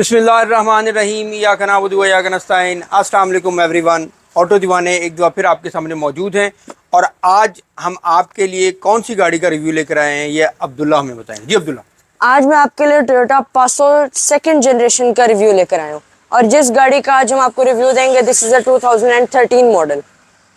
बिस्मिल्लाहिर्रहमानिर्रहीम इय्याका नअबुदु व इय्याका नस्तईन। अस्सलाम वालेकुम एवरीवन। ऑटो दीवाने एक दफ़ा फिर आपके सामने मौजूद हैं और आज हम आपके लिए कौन सी गाड़ी का रिव्यू लेकर आए हैं ये अब्दुल्ला हमें बताएं। जी अब्दुल्ला। आज मैं आपके लिए टोयोटा पासो सेकंड जनरेशन का रिव्यू लेकर आया हूँ और जिस गाड़ी का आज हम आपको रिव्यू देंगे दिस इज अ 2013 मॉडल।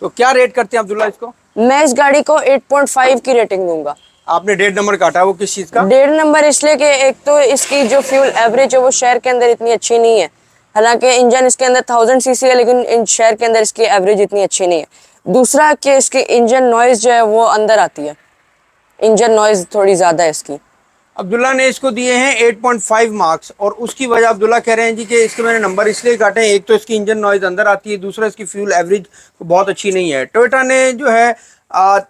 तो क्या रेट करते हैं अब्दुल्ला इसको? मैं इस गाड़ी को 8.5 की रेटिंग दूंगा। आपने डेढ़ नंबर काटा, वो किस चीज़ का? डेढ़ नंबर इसलिए कि एक तो इसकी जो फ्यूल एवरेज है वो शहर के अंदर इतनी अच्छी नहीं है। हालांकि इंजन इसके अंदर 1000 सीसी है लेकिन इन शहर के अंदर इसकी एवरेज इतनी अच्छी नहीं है। दूसरा कि इसकी इंजन नॉइज जो है वो अंदर आती है, इंजन नॉइज थोड़ी ज़्यादा है इसकी। अब्दुल्ला ने इसको दिए हैं 8.5 मार्क्स और उसकी वजह अब्दुल्ला कह रहे हैं जी कि इसके मैंने नंबर इसलिए काटे हैं, एक तो इसकी इंजन नॉइज अंदर आती है, दूसरा इसकी फ्यूल एवरेज बहुत अच्छी नहीं है। टोयोटा ने जो है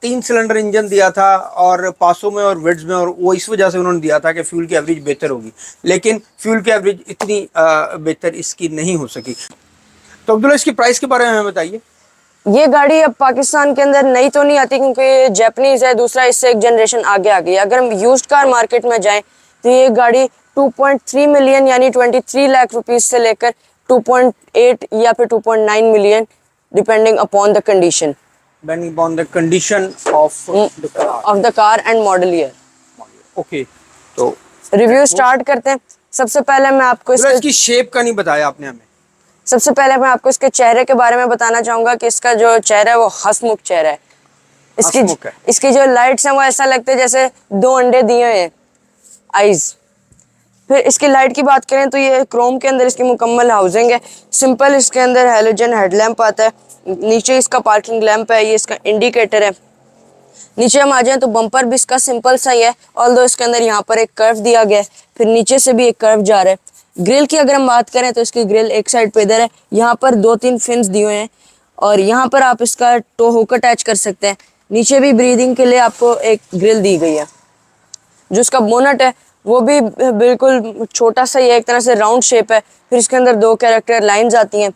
3 सिलेंडर इंजन दिया था और पासों में और विड्स में, और वो इस वजह से उन्होंने दिया था कि फ्यूल की एवरेज बेहतर होगी, लेकिन फ्यूल की एवरेज इतनी बेहतर इसकी नहीं हो सकी। तो अब्दुल्ला इसकी प्राइस के बारे में हमें बताइए। ये गाड़ी अब पाकिस्तान के अंदर नई तो नहीं आती क्योंकि ये जैपनीज है, दूसरा इससे एक जनरेशन आगे आ गई है। अगर हम यूज्ड कार मार्केट में जाएं तो ये गाड़ी 2.3 मिलियन यानी 23 लाख रुपीस से लेकर 2.8 या फिर 2.9 million depending upon the condition, Depending upon the condition of the car. Of the car and model year. Okay, तो रिव्यू स्टार्ट करते हैं। सबसे पहले मैं आपको इसकी शेप का नहीं बताया आपने हमें। सबसे पहले मैं आपको इसके चेहरे के बारे में बताना चाहूंगा कि इसका जो चेहरा है वो हंसमुख चेहरा है। इसकी जो लाइट्स हैं वो ऐसा लगता है जैसे 2 अंडे दिए हुए हैं, आईज। फिर इसकी लाइट की बात करें तो ये क्रोम के अंदर इसकी मुकम्मल हाउसिंग है। सिंपल इसके अंदर हेलोजन हेडलैम्प आता है। नीचे इसका पार्किंग लैंप है, ये इसका इंडिकेटर है। नीचे हम आ जाएं तो बम्पर भी इसका सिंपल सा ही है, ऑल्दो इसके अंदर यहाँ पर एक कर्व दिया गया है, फिर नीचे से भी एक कर्व जा रहा है। ग्रिल की अगर हम बात करें तो इसकी ग्रिल एक साइड पे इधर है, यहाँ पर 2-3 फिन्स दिए हुए हैं और यहाँ पर आप इसका टो हुक अटैच कर सकते हैं। नीचे भी ब्रीदिंग के लिए आपको एक ग्रिल दी गई है। जो इसका बोनट है वो भी बिल्कुल छोटा सा ही है, एक तरह से राउंड शेप है। फिर इसके अंदर 2 कैरेक्टर लाइंस आती हैं।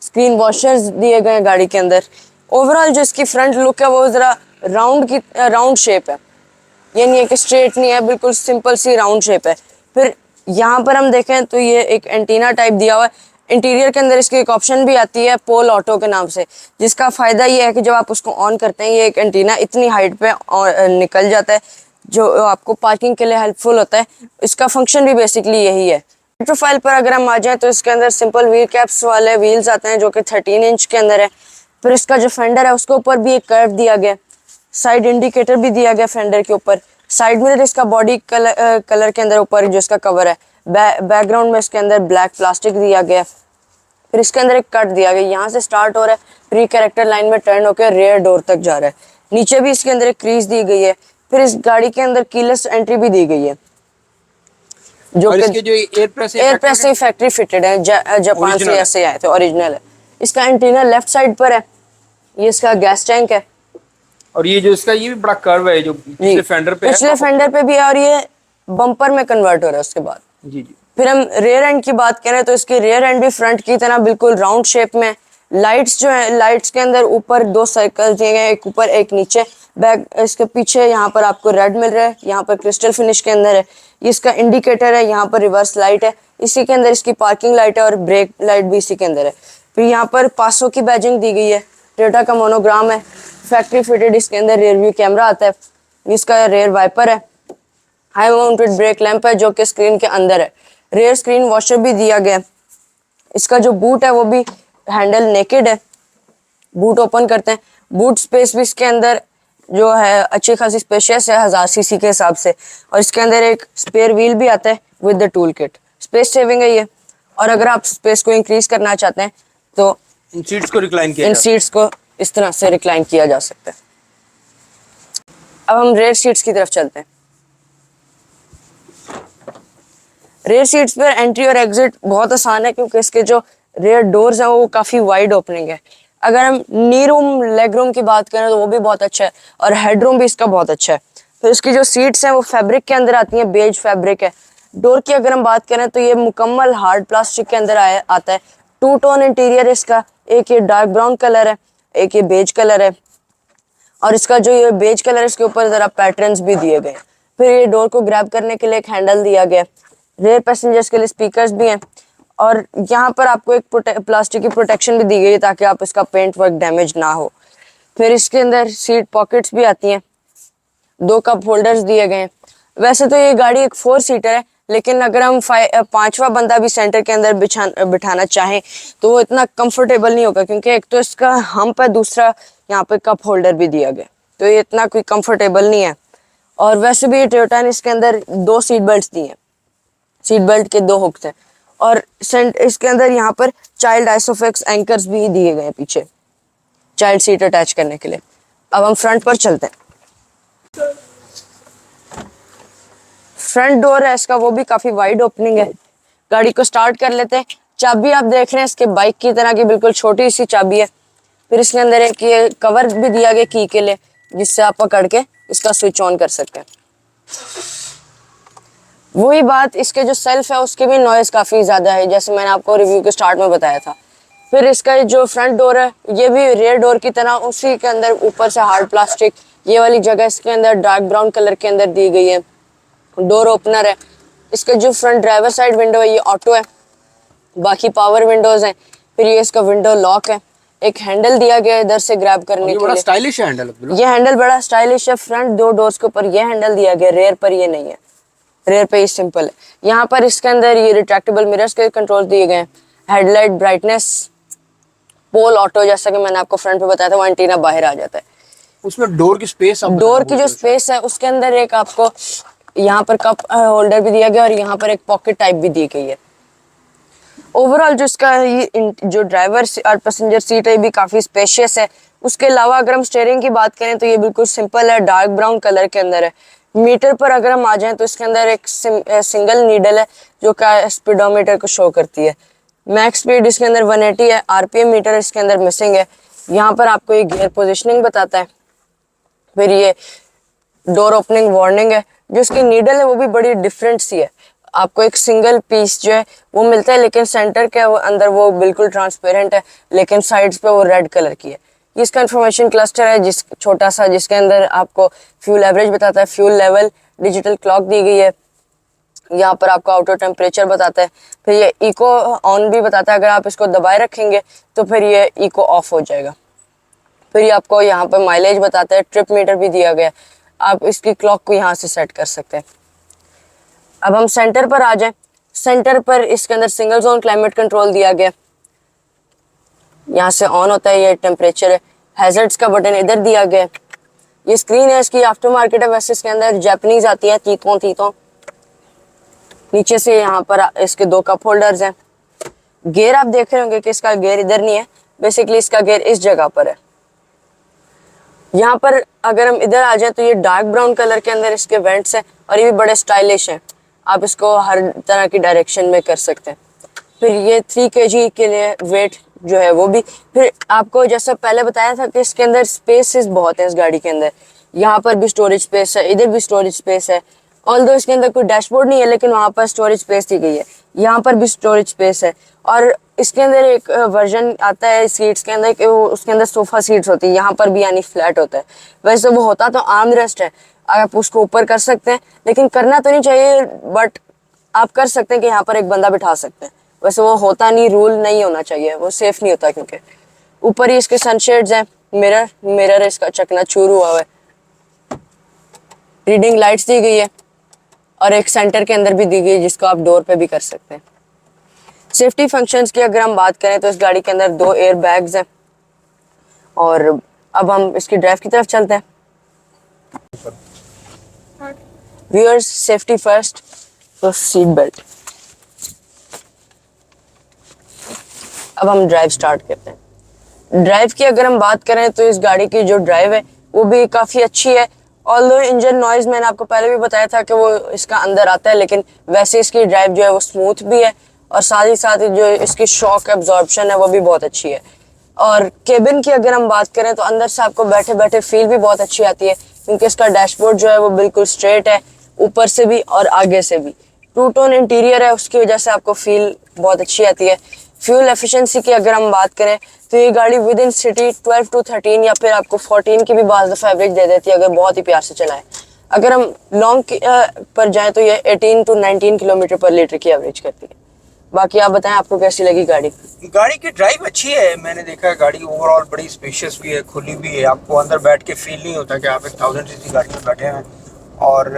स्क्रीन वॉशर्स दिए गए हैं गाड़ी के अंदर। ओवरऑल जो इसकी फ्रंट लुक है वो ज़रा राउंड शेप है, ये नहीं है कि स्ट्रेट नहीं है, बिल्कुल सिंपल सी राउंड शेप है। फिर यहाँ पर हम देखें तो ये एक एंटीना टाइप दिया हुआ है। इंटीरियर के अंदर इसकी एक ऑप्शन भी आती है पोल ऑटो के नाम से, जिसका फ़ायदा ये है कि जब आप उसको ऑन करते हैं ये एक एंटीना इतनी हाइट पे निकल जाता है जो आपको पार्किंग के लिए हेल्पफुल होता है। इसका फंक्शन भी बेसिकली यही है। प्रोफाइल पर अगर हम आ जाएँ तो इसके अंदर सिंपल व्हील कैप्स वाले व्हील्स आते हैं जो कि 13 इंच के अंदर है। फिर इसका जो फेंडर है उसके ऊपर भी एक कर्व दिया गया, साइड इंडिकेटर भी दिया गया फेंडर के ऊपर। साइड मिरर इसका बॉडी कलर के अंदर ऊपर जो इसका कवर है, बैकग्राउंड में इसके अंदर ब्लैक प्लास्टिक दिया गया। फिर इसके अंदर एक कट दिया गया, यहाँ से स्टार्ट हो रहा है, फिर कैरेक्टर लाइन में टर्न होकर रेयर डोर तक जा रहा है। नीचे भी इसके अंदर एक क्रीज दी गई है। फिर इस गाड़ी के अंदर कीलेस एंट्री भी दी गई है जो एयर प्रेस से फैक्ट्री फिटेड है, जापान से ऐसे आए थे, ओरिजिनल है। इसका एंटीना लेफ्ट साइड पर है, ये इसका गैस टैंक है और ये जो इसका ये भी बड़ा कर्व है जो पिछले फेंडर पे है, पिछले फेंडर पे भी है और ये बम्पर में कन्वर्ट हो रहा है उसके बाद। जी जी। फिर हम रेयर एंड की बात करें तो इसकी रेयर एंड भी फ्रंट की तरह बिल्कुल राउंड शेप में। लाइट्स जो है, लाइट्स के अंदर ऊपर 2 सर्कल दिए गए, एक ऊपर एक नीचे। बैक इसके पीछे यहाँ पर आपको रेड मिल रहा है, यहाँ पर क्रिस्टल फिनिश के अंदर है। ये इसका इंडिकेटर है, यहाँ पर रिवर्स लाइट है, इसी के अंदर इसकी पार्किंग लाइट है और ब्रेक लाइट भी इसी के अंदर है। फिर यहाँ पर 500 की बैजिंग दी गई है, टोयोटा का मोनोग्राम है, फैक्ट्री फिटेड इसके अंदर रियर व्यू कैमरा आता है। इसका रेयर वाइपर है, हाई माउंटेड ब्रेक लैंप है जो कि स्क्रीन के अंदर है। रेयर स्क्रीन वॉशर भी दिया गया। इसका जो बूट है वो भी हैंडल नेकेड है, बूट ओपन करते हैं। बूट स्पेस भी इसके अंदर जो है अच्छी खासी स्पेशियस है 1000 सीसी के हिसाब से, और इसके अंदर एक स्पेयर व्हील भी आता है with the tool kit. Space saving है ये, और अगर आप स्पेस को इंक्रीज करना चाहते हैं तो इन सीट्स को इस तरह से रिक्लाइन किया जा सकता है। अब हम रेयर सीट्स की तरफ चलते हैं। रेयर सीट्स पर एंट्री और एग्जिट बहुत आसान है क्योंकि इसके जो रेयर डोर्स हैं वो काफ़ी वाइड ओपनिंग है। अगर हम नी रूम लेग रूम की बात करें तो वो भी बहुत अच्छा है और हेड रूम भी इसका बहुत अच्छा है। फिर इसकी जो सीट्स हैं वो फैब्रिक के अंदर आती हैं, बेज फैब्रिक है। डोर की अगर हम बात करें तो ये मुकम्मल हार्ड प्लास्टिक के अंदर आता है। 2 टोन इंटीरियर इसका, एक ये डार्क ब्राउन कलर है, एक ये बेज कलर है, और इसका जो ये बेज कलर है इसके ऊपर ज़रा पैटर्न्स भी दिए गए। फिर ये डोर को ग्रैब करने के लिए एक हैंडल दिया गया। रेयर पैसेंजर्स के लिए स्पीकर्स भी हैं, और यहाँ पर आपको एक प्लास्टिक की प्रोटेक्शन भी दी गई है ताकि आप इसका पेंट वर्क डैमेज ना हो। फिर इसके अंदर सीट पॉकेट्स भी आती हैं, 2 कप होल्डर्स दिए गए हैं। वैसे तो ये गाड़ी एक 4 सीटर है, लेकिन अगर हम 5वां बंदा भी सेंटर के अंदर बिठाना चाहें तो वो इतना कंफर्टेबल नहीं होगा, क्योंकि एक तो इसका हम्प है, दूसरा यहाँ पे कप होल्डर भी दिया गया, तो ये इतना कोई कंफर्टेबल नहीं है। और वैसे भी टोयोटा ने इसके अंदर 2 सीट बेल्ट दी हैं, सीट बेल्ट के 2 हुक्स हैं, और इसके अंदर यहाँ पर चाइल्ड आइसोफिक्स एंकर्स भी दिए गए हैं पीछे चाइल्ड सीट अटैच करने के लिए। अब हम फ्रंट पर चलते हैं। फ्रंट डोर है इसका, वो भी काफी वाइड ओपनिंग है। गाड़ी को स्टार्ट कर लेते हैं। चाबी आप देख रहे हैं इसके बाइक की तरह की बिल्कुल छोटी सी चाबी है। फिर इसके अंदर एक ये कवर भी दिया गया की के लिए, जिससे आप पकड़ के इसका स्विच ऑन कर सकते हैं। वही बात, इसके जो सेल्फ है उसके भी नॉइज काफी ज्यादा है, जैसे मैंने आपको रिव्यू के स्टार्ट में बताया था। फिर इसका जो फ्रंट डोर है ये भी रेयर डोर की तरह, उसी के अंदर ऊपर से हार्ड प्लास्टिक, ये वाली जगह इसके अंदर डार्क ब्राउन कलर के अंदर दी गई है। डोर ओपनर है। इसका जो फ्रंट ड्राइवर साइड विंडो है ये ऑटो है, बाकी पावर विंडोज हैं। फिर ये इसका विंडो लॉक है, एक हैंडल दिया गया है इधर से ग्रैब करने के लिए। स्टाइलिश है हैंडल, ये हैंडल बड़ा स्टाइलिश है। फ्रंट 2 डोर्स के ऊपर ये हैंडल दिया गया, रेयर पर ये नहीं है, रेयर पे ये सिंपल है। यहाँ पर इसके अंदर ये रिट्रैक्टेबल मिरर्स के कंट्रोल दिए गए हैं। हेडलाइट ब्राइटनेस, पोल ऑटो, जैसा कि मैंने आपको फ्रंट पे बताया था, वो एंटीना बाहर आ जाता है। उसमें डोर की स्पेस, डोर की जो स्पेस है उसके अंदर एक आपको यहाँ पर कप होल्डर भी दिया गया और यहाँ पर एक पॉकेट टाइप भी दी गई है। ओवरऑल जो इसका जो ड्राइवर और पैसेंजर सीट है भी काफी स्पेशियस है। उसके अलावा अगर हम स्टीयरिंग की बात करें तो ये बिल्कुल सिंपल है, डार्क ब्राउन कलर के अंदर है। मीटर पर अगर हम आ जाएं तो इसके अंदर एक सिंगल नीडल है जो का स्पीडोमीटर को शो करती है। मैक्स स्पीड इसके अंदर 180 है। आरपीएम मीटर इसके अंदर मिसिंग है। यहाँ पर आपको ये गियर पोजिशनिंग बताता है। फिर ये डोर ओपनिंग वार्निंग है। जो इसकी नीडल है वो भी बड़ी डिफरेंट सी है। आपको एक सिंगल पीस जो है वो मिलता है, लेकिन सेंटर के अंदर वो बिल्कुल ट्रांसपेरेंट है, लेकिन साइड्स पे वो रेड कलर की है। इसका इंफॉर्मेशन क्लस्टर है जिस छोटा सा, जिसके अंदर आपको फ्यूल एवरेज बताता है, फ्यूल लेवल, डिजिटल क्लॉक दी गई है। यहाँ पर आपको आउटर टेम्परेचर बताता है। फिर ये इको ऑन भी बताता है, अगर आप इसको दबाए रखेंगे तो फिर ये इको ऑफ हो जाएगा। फिर ये आपको यहाँ पर माइलेज बताता है। ट्रिप मीटर भी दिया गया है, आप इसकी क्लॉक को यहाँ से सेट कर सकते हैं। अब हम सेंटर पर आ जाएं। सेंटर पर इसके अंदर सिंगल जोन क्लाइमेट कंट्रोल दिया गया, यहाँ से ऑन होता है। ये टेम्परेचर है। हैजर्ड्स का बटन इधर दिया गया। ये स्क्रीन है इसकी आफ्टर मार्केट है, वैसे इसके अंदर जापानीज आती है, तीतों। नीचे से यहाँ पर इसके 2 कप होल्डर्स हैं। गियर आप देख रहे होंगे कि इसका गियर इधर नहीं है, बेसिकली इसका गियर इस जगह पर है। यहाँ पर अगर हम इधर आ जाएं तो ये डार्क ब्राउन कलर के अंदर इसके वेंट्स हैं और ये भी बड़े स्टाइलिश हैं। आप इसको हर तरह की डायरेक्शन में कर सकते हैं। फिर ये 3 kg के लिए वेट जो है वो भी। फिर आपको जैसा पहले बताया था कि इसके अंदर स्पेसेस बहुत हैं इस गाड़ी के अंदर। यहाँ पर भी स्टोरेज स्पेस है, इधर भी स्टोरेज स्पेस है। ऑल्दो इसके अंदर कोई डैशबोर्ड नहीं है, लेकिन वहाँ पर स्टोरेज स्पेस दी गई है। यहाँ पर भी स्टोरेज स्पेस है। और इसके अंदर एक वर्जन आता है सीट्स के अंदर कि वो उसके अंदर सोफा सीट्स होती है, यहाँ पर भी यानी फ्लैट होता है। वैसे वो होता तो आर्म रेस्ट है, आप उसको ऊपर कर सकते हैं, लेकिन करना तो नहीं चाहिए, बट आप कर सकते हैं कि यहाँ पर एक बंदा बिठा सकते हैं। वैसे वो होता नहीं, रूल नहीं होना चाहिए, वो सेफ नहीं होता, क्योंकि ऊपर ही इसके सनशेड्स हैं। मिरर इसका चकनाचूर हुआ है। रीडिंग लाइट्स दी गई है और एक सेंटर के अंदर भी दी गई है, जिसको आप डोर पे भी कर सकते हैं। सेफ्टी फंक्शंस की अगर हम बात करें तो इस गाड़ी के अंदर 2 एयर बैग्स हैं। और अब हम इसकी ड्राइव की तरफ चलते हैं। व्यूअर्स, सेफ्टी फर्स्ट, तो सीट बेल्ट। अब हम ड्राइव स्टार्ट करते हैं। ड्राइव की अगर हम बात करें तो इस गाड़ी की जो ड्राइव है वो भी काफ़ी अच्छी है। ऑल्दो इंजन नॉइज मैंने आपको पहले भी बताया था कि वो इसका अंदर आता है, लेकिन वैसे इसकी ड्राइव जो है वो स्मूथ भी है और साथ ही जो इसकी शॉक एब्जॉर्प्शन है वो भी बहुत अच्छी है। और केबिन की अगर हम बात करें तो अंदर से आपको बैठे बैठे फील भी बहुत अच्छी आती है, क्योंकि इसका डैशबोर्ड जो है वो बिल्कुल स्ट्रेट है, ऊपर से भी और आगे से भी। 2 टोन इंटीरियर है, उसकी वजह से आपको फील बहुत अच्छी आती है। फ्यूल एफिशिएंसी की अगर हम बात करें तो ये गाड़ी विद इन सिटी 12 to 13 या फिर आपको 14 की भी बाज़ दफ़ा एवरेज दे देती है, अगर बहुत ही प्यार से चलाएं। अगर हम लॉन्ग पर जाएं तो ये 18 to 19 किलोमीटर पर लीटर की एवरेज करती है। बाकी आप बताएं आपको कैसी लगी गाड़ी? गाड़ी की ड्राइव अच्छी है, मैंने देखा है गाड़ी ओवरऑल बड़ी स्पेशियस भी है, खुली भी है, आपको अंदर बैठ के फील नहीं होता कि आप एक 1000 सीसी गाड़ी में बैठे हैं। और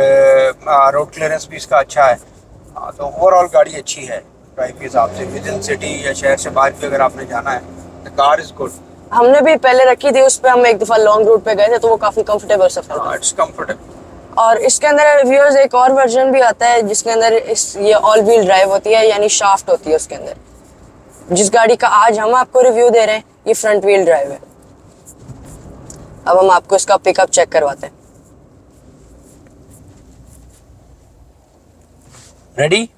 रोड क्लियरेंस भी इसका अच्छा है। तो ओवरऑल गाड़ी अच्छी है ड्राइव के हिसाब से। विद इन सिटी या शहर से बाहर भी अगर आपने जाना है द कार इज गुड। हमने भी पहले रखी थी, उस पे हम एक दफा लॉन्ग रूट पे गए थे तो वो काफी कंफर्टेबल सफर था। It's comfortable. और इसके अंदर व्यूअर्स एक और वर्जन भी आता है जिसके अंदर ये ऑल व्हील ड्राइव होती है, यानी शाफ्ट होती है उसके अंदर। जिस गाड़ी का आज हम आपको रिव्यू दे रहे हैं ये फ्रंट व्हील ड्राइव है। अब हम आपको इसका पिकअप चेक करवाते हैं। रेडी?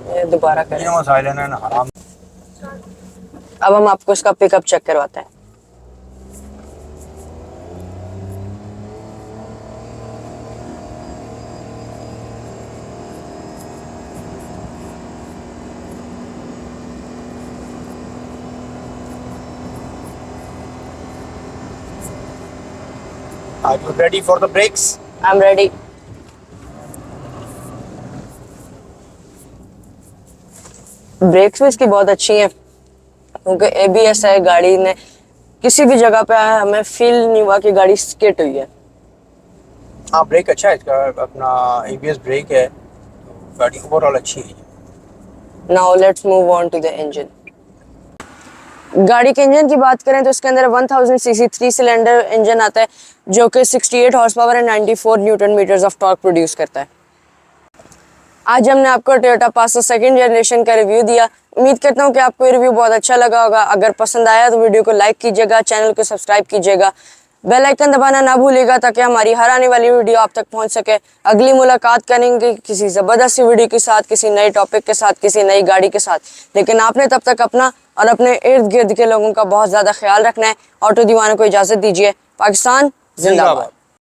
ये दोबारा करें। हराम। अब हम आपको इसका पिकअप चेक करवाते हैं। Are you ready for the brakes? I am ready. Brakes भी इसकी बहुत अच्छी हैं क्योंकि एबीएस है गाड़ी ने, किसी भी जगह पे हमें फील नहीं हुआ कि गाड़ी स्किड हुई है। हाँ ब्रेक अच्छा है इसका, अपना एबीएस ब्रेक है, तो गाड़ी ओवरऑल अच्छी है। Now let's move on to the engine. गाड़ी के इंजन की बात करें तो इसके अंदर 1000 सीसी 3 सिलेंडर इंजन आता है जो कि 68 horse power and 94 newton meters of torque produce करता है। आज हमने आपको टोयोटा पासो सेकंड जनरेशन का रिव्यू दिया। उम्मीद करता हूँ कि आपको ये रिव्यू बहुत अच्छा लगा होगा। अगर पसंद आया तो वीडियो को लाइक कीजिएगा, चैनल को सब्सक्राइब कीजिएगा, बेल आइकन दबाना ना भूलिएगा ताकि हमारी हर आने वाली वीडियो आप तक पहुंच सके। अगली मुलाकात करेंगे किसी ज़बरदस्त वीडियो के साथ, किसी नए टॉपिक के साथ, किसी नई गाड़ी के साथ। लेकिन आपने तब तक अपना और अपने इर्द गिर्द के लोगों का बहुत ज़्यादा ख्याल रखना है। ऑटो दीवाना को इजाज़त दीजिए। पाकिस्तान जिंदाबाद।